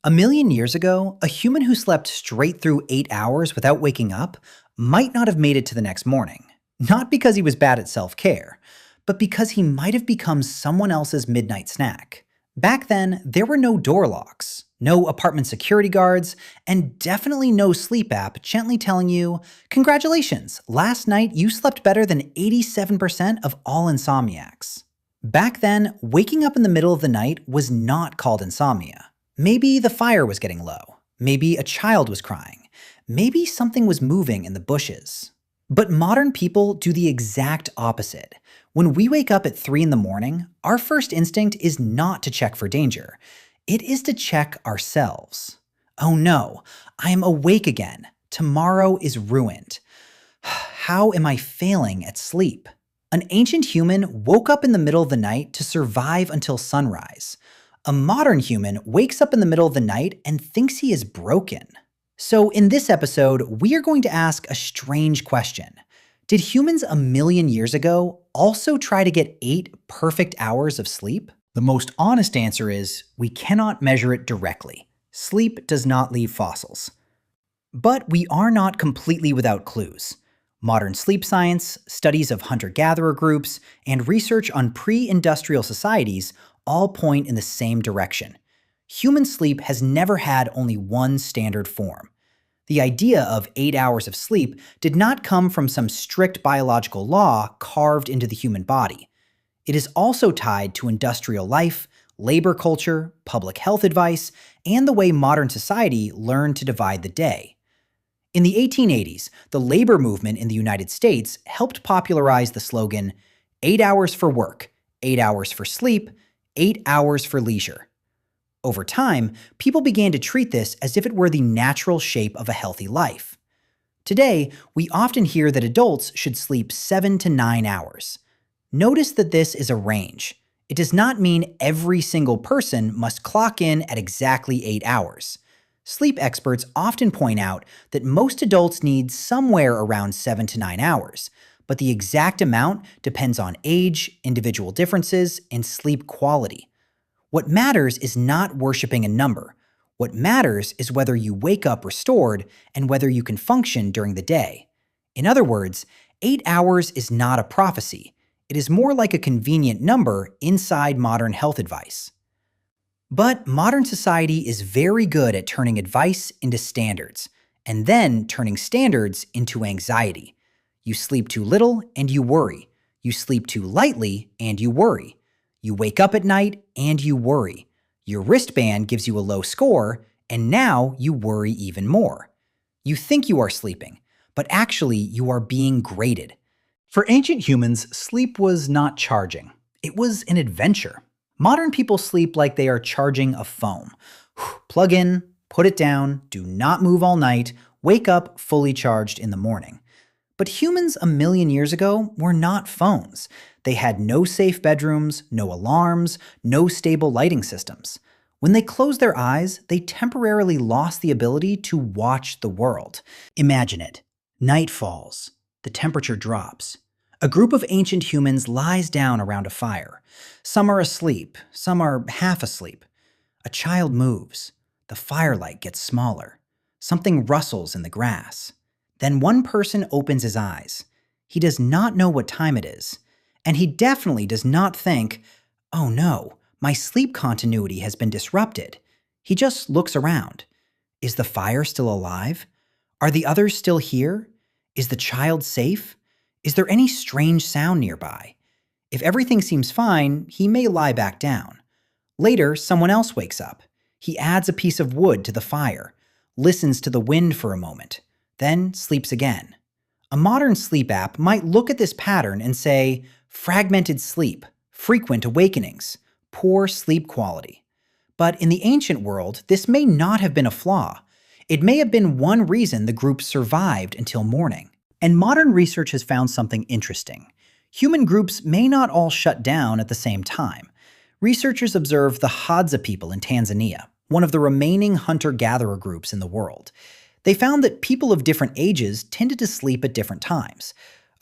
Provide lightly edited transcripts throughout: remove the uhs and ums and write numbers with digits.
A million years ago, a human who slept straight through 8 hours without waking up might not have made it to the next morning. Not because he was bad at self care, but because he might have become someone else's midnight snack. Back then, there were no door locks, no apartment security guards, and definitely no sleep app gently telling you, "Congratulations, last night you slept better than 87% of all insomniacs." Back then, waking up in the middle of the night was not called insomnia. Maybe the fire was getting low. Maybe a child was crying. Maybe something was moving in the bushes. But modern people do the exact opposite. When we wake up at 3 in the morning, our first instinct is not to check for danger. It is to check ourselves. Oh no, I am awake again. Tomorrow is ruined. How am I failing at sleep? An ancient human woke up in the middle of the night to survive until sunrise. A modern human wakes up in the middle of the night and thinks he is broken. So in this episode, we are going to ask a strange question. Did humans a million years ago also try to get 8 perfect hours of sleep? The most honest answer is we cannot measure it directly. Sleep does not leave fossils. But we are not completely without clues. Modern sleep science, studies of hunter-gatherer groups, and research on pre-industrial societies all point in the same direction. Human sleep has never had only one standard form. The idea of 8 hours of sleep did not come from some strict biological law carved into the human body. It is also tied to industrial life, labor culture, public health advice, and the way modern society learned to divide the day. In the 1880s, the labor movement in the United States helped popularize the slogan, 8 hours for work, 8 hours for sleep, 8 hours for leisure. Over time, people began to treat this as if it were the natural shape of a healthy life. Today, we often hear that adults should sleep 7 to 9 hours. Notice that this is a range. It does not mean every single person must clock in at exactly 8 hours. Sleep experts often point out that most adults need somewhere around 7 to 9 hours, but the exact amount depends on age, individual differences, and sleep quality. What matters is not worshiping a number. What matters is whether you wake up restored and whether you can function during the day. In other words, 8 hours is not a prophecy. It is more like a convenient number inside modern health advice. But modern society is very good at turning advice into standards, and then turning standards into anxiety. You sleep too little and you worry. You sleep too lightly and you worry. You wake up at night and you worry. Your wristband gives you a low score, and now you worry even more. You think you are sleeping, but actually you are being graded. For ancient humans, sleep was not charging. It was an adventure. Modern people sleep like they are charging a phone. Plug in, put it down, do not move all night, wake up fully charged in the morning. But humans a million years ago were not phones. They had no safe bedrooms, no alarms, no stable lighting systems. When they closed their eyes, they temporarily lost the ability to watch the world. Imagine it. Night falls. The temperature drops. A group of ancient humans lies down around a fire. Some are asleep, some are half asleep. A child moves. The firelight gets smaller. Something rustles in the grass. Then one person opens his eyes. He does not know what time it is. And he definitely does not think, "Oh no, my sleep continuity has been disrupted." He just looks around. Is the fire still alive? Are the others still here? Is the child safe? Is there any strange sound nearby? If everything seems fine, he may lie back down. Later, someone else wakes up. He adds a piece of wood to the fire, listens to the wind for a moment, then sleeps again. A modern sleep app might look at this pattern and say, fragmented sleep, frequent awakenings, poor sleep quality. But in the ancient world, this may not have been a flaw. It may have been one reason the group survived until morning. And modern research has found something interesting. Human groups may not all shut down at the same time. Researchers observed the Hadza people in Tanzania, one of the remaining hunter-gatherer groups in the world. They found that people of different ages tended to sleep at different times.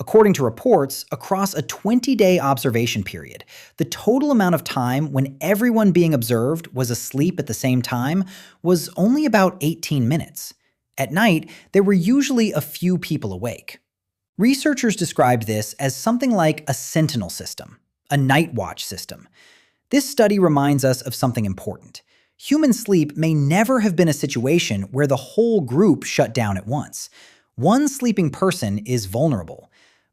According to reports, across a 20-day observation period, the total amount of time when everyone being observed was asleep at the same time was only about 18 minutes. At night, there were usually a few people awake. Researchers described this as something like a sentinel system, a night watch system. This study reminds us of something important. Human sleep may never have been a situation where the whole group shut down at once. One sleeping person is vulnerable,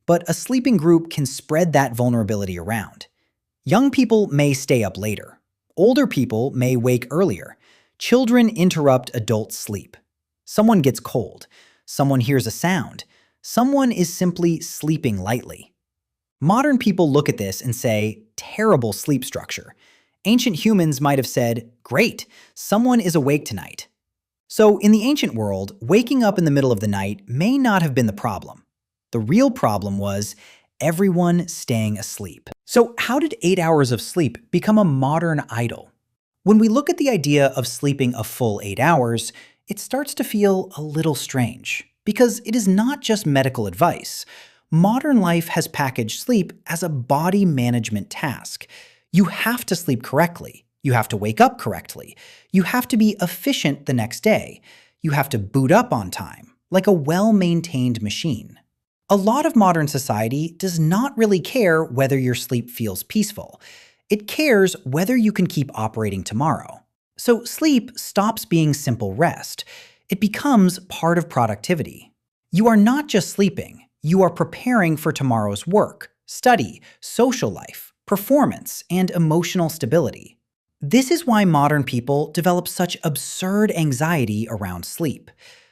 but a sleeping group can spread that vulnerability around. Young people may stay up later. Older people may wake earlier. Children interrupt adult sleep. Someone gets cold. Someone hears a sound. Someone is simply sleeping lightly. Modern people look at this and say, terrible sleep structure. Ancient humans might have said, great, someone is awake tonight. So in the ancient world, waking up in the middle of the night may not have been the problem. The real problem was everyone staying asleep. So how did 8 hours of sleep become a modern idol? When we look at the idea of sleeping a full 8 hours, it starts to feel a little strange, because it is not just medical advice. Modern life has packaged sleep as a body management task. You have to sleep correctly. You have to wake up correctly. You have to be efficient the next day. You have to boot up on time, like a well-maintained machine. A lot of modern society does not really care whether your sleep feels peaceful. It cares whether you can keep operating tomorrow. So sleep stops being simple rest. It becomes part of productivity. You are not just sleeping. You are preparing for tomorrow's work, study, social life, performance, and emotional stability. This is why modern people develop such absurd anxiety around sleep.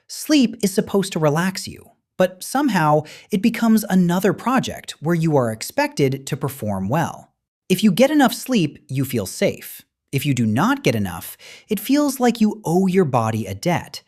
Sleep is supposed to relax you, but somehow it becomes another project where you are expected to perform well. If you get enough sleep, you feel safe. If you do not get enough, it feels like you owe your body a debt.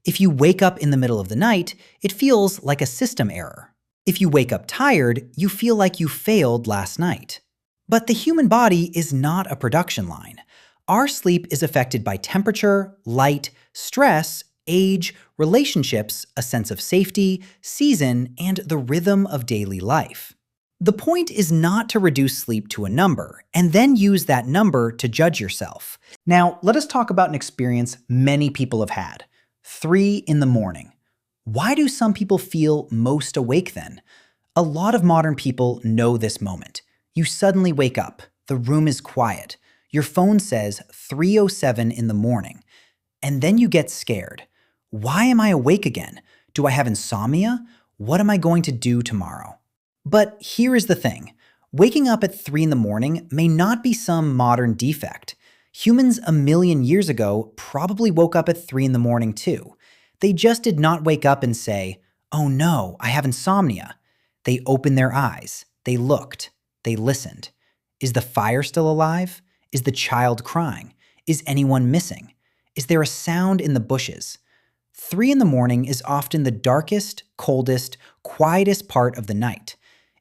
If you wake up in the middle of the night, it feels like a system error. If you wake up tired, you feel like you failed last night. But the human body is not a production line. Our sleep is affected by temperature, light, stress, age, relationships, a sense of safety, season, and the rhythm of daily life. The point is not to reduce sleep to a number and then use that number to judge yourself. Now, let us talk about an experience many people have had. 3 in the morning. Why do some people feel most awake then? A lot of modern people know this moment. You suddenly wake up. The room is quiet. Your phone says 3:07 in the morning. And then you get scared. Why am I awake again? Do I have insomnia? What am I going to do tomorrow? But here is the thing. Waking up at 3 in the morning may not be some modern defect. Humans a million years ago probably woke up at 3 in the morning too. They just did not wake up and say, oh no, I have insomnia. They opened their eyes. They looked. They listened. Is the fire still alive? Is the child crying? Is anyone missing? Is there a sound in the bushes? 3 in the morning is often the darkest, coldest, quietest part of the night.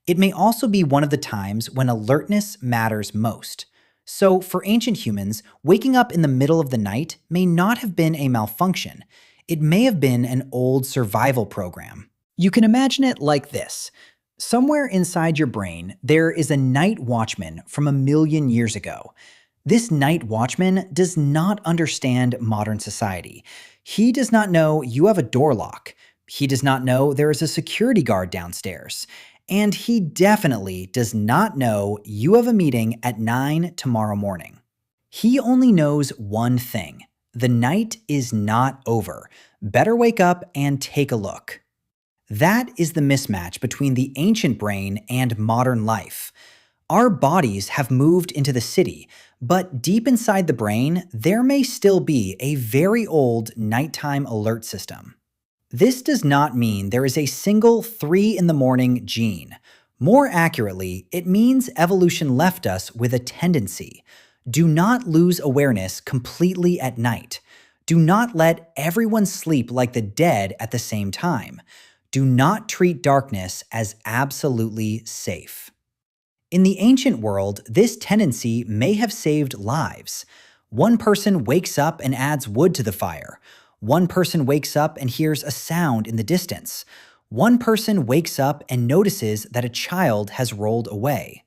It may also be one of the times when alertness matters most. So for ancient humans, waking up in the middle of the night may not have been a malfunction. It may have been an old survival program. You can imagine it like this. Somewhere inside your brain, there is a night watchman from a million years ago. This night watchman does not understand modern society. He does not know you have a door lock. He does not know there is a security guard downstairs. And he definitely does not know you have a meeting at 9 tomorrow morning. He only knows one thing. The night is not over. Better wake up and take a look. That is the mismatch between the ancient brain and modern life. Our bodies have moved into the city, but deep inside the brain, there may still be a very old nighttime alert system. This does not mean there is a single 3 in the morning gene. More accurately, it means evolution left us with a tendency. Do not lose awareness completely at night. Do not let everyone sleep like the dead at the same time. Do not treat darkness as absolutely safe. In the ancient world, this tendency may have saved lives. One person wakes up and adds wood to the fire. One person wakes up and hears a sound in the distance. One person wakes up and notices that a child has rolled away.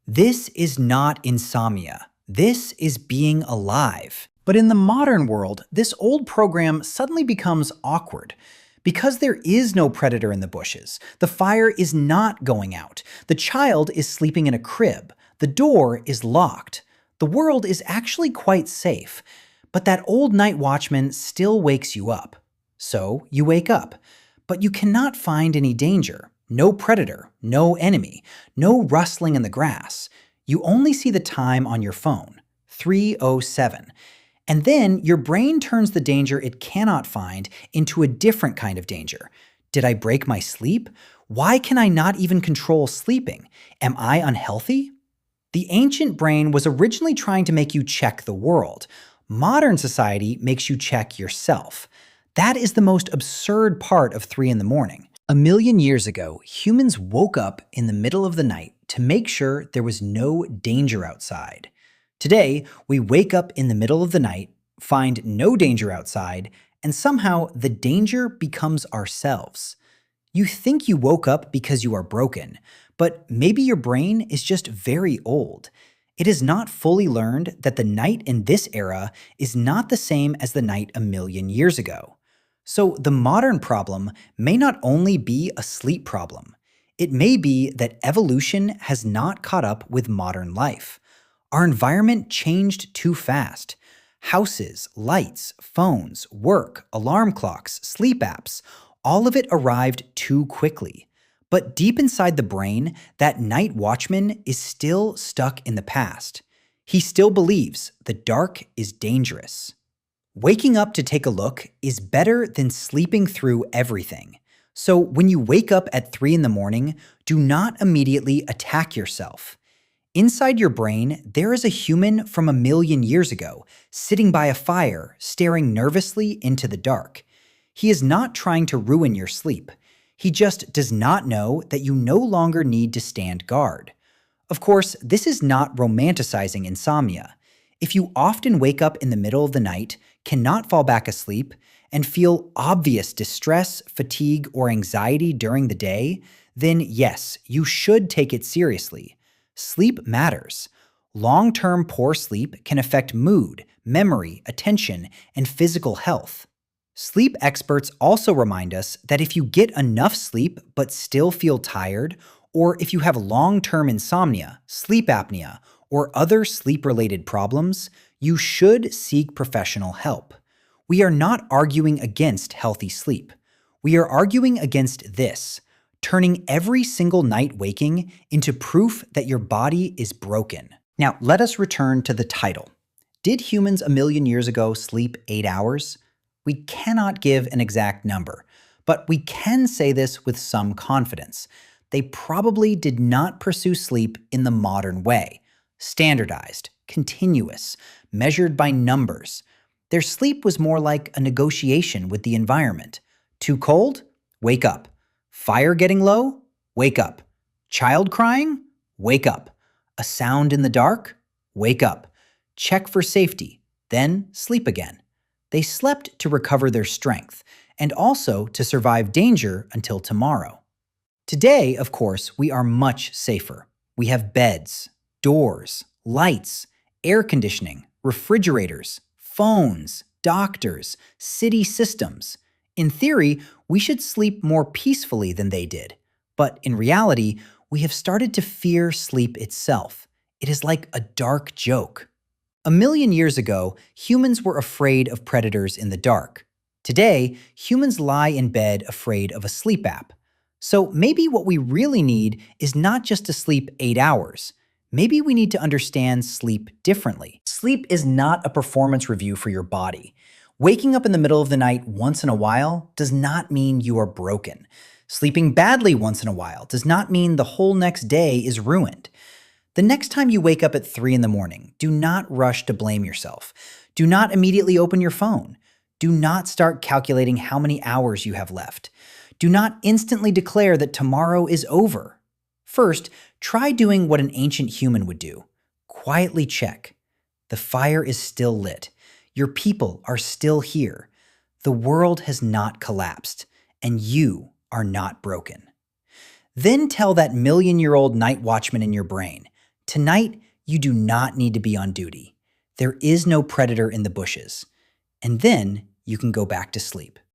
This is not insomnia. This is being alive. But in the modern world, this old program suddenly becomes awkward. Because there is no predator in the bushes, the fire is not going out, the child is sleeping in a crib, the door is locked. The world is actually quite safe, but that old night watchman still wakes you up. So you wake up, but you cannot find any danger. No predator, no enemy, no rustling in the grass. You only see the time on your phone, 3:07. And then your brain turns the danger it cannot find into a different kind of danger. Did I break my sleep? Why can I not even control sleeping? Am I unhealthy? The ancient brain was originally trying to make you check the world. Modern society makes you check yourself. That is the most absurd part of 3 in the morning. A million years ago, humans woke up in the middle of the night to make sure there was no danger outside. Today, we wake up in the middle of the night, find no danger outside, and somehow the danger becomes ourselves. You think you woke up because you are broken, but maybe your brain is just very old. It has not fully learned that the night in this era is not the same as the night a million years ago. So the modern problem may not only be a sleep problem. It may be that evolution has not caught up with modern life. Our environment changed too fast. Houses, lights, phones, work, alarm clocks, sleep apps, all of it arrived too quickly. But deep inside the brain, that night watchman is still stuck in the past. He still believes the dark is dangerous. Waking up to take a look is better than sleeping through everything. So when you wake up at 3 in the morning, do not immediately attack yourself. Inside your brain, there is a human from a million years ago, sitting by a fire, staring nervously into the dark. He is not trying to ruin your sleep. He just does not know that you no longer need to stand guard. Of course, this is not romanticizing insomnia. If you often wake up in the middle of the night, cannot fall back asleep, and feel obvious distress, fatigue, or anxiety during the day, then yes, you should take it seriously. Sleep matters. Long-term poor sleep can affect mood, memory, attention, and physical health. Sleep experts also remind us that if you get enough sleep but still feel tired, or if you have long-term insomnia, sleep apnea, or other sleep-related problems, you should seek professional help. We are not arguing against healthy sleep. We are arguing against this, turning every single night waking into proof that your body is broken. Now, let us return to the title. Did humans a million years ago sleep 8 hours? We cannot give an exact number, but we can say this with some confidence. They probably did not pursue sleep in the modern way. Standardized, continuous, measured by numbers. Their sleep was more like a negotiation with the environment. Too cold? Wake up. Fire getting low? Wake up. Child crying? Wake up. A sound in the dark? Wake up. Check for safety, then sleep again. They slept to recover their strength, and also to survive danger until tomorrow. Today, of course, we are much safer. We have beds, doors, lights, air conditioning, refrigerators, phones, doctors, city systems. In theory, we should sleep more peacefully than they did. But in reality, we have started to fear sleep itself. It is like a dark joke. A million years ago, humans were afraid of predators in the dark. Today, humans lie in bed afraid of a sleep app. So maybe what we really need is not just to sleep 8 hours. Maybe we need to understand sleep differently. Sleep is not a performance review for your body. Waking up in the middle of the night once in a while does not mean you are broken. Sleeping badly once in a while does not mean the whole next day is ruined. The next time you wake up at 3 in the morning, do not rush to blame yourself. Do not immediately open your phone. Do not start calculating how many hours you have left. Do not instantly declare that tomorrow is over. First, try doing what an ancient human would do. Quietly check. The fire is still lit. Your people are still here. The world has not collapsed, and you are not broken. Then tell that million-year-old night watchman in your brain, tonight you do not need to be on duty. There is no predator in the bushes. And then you can go back to sleep.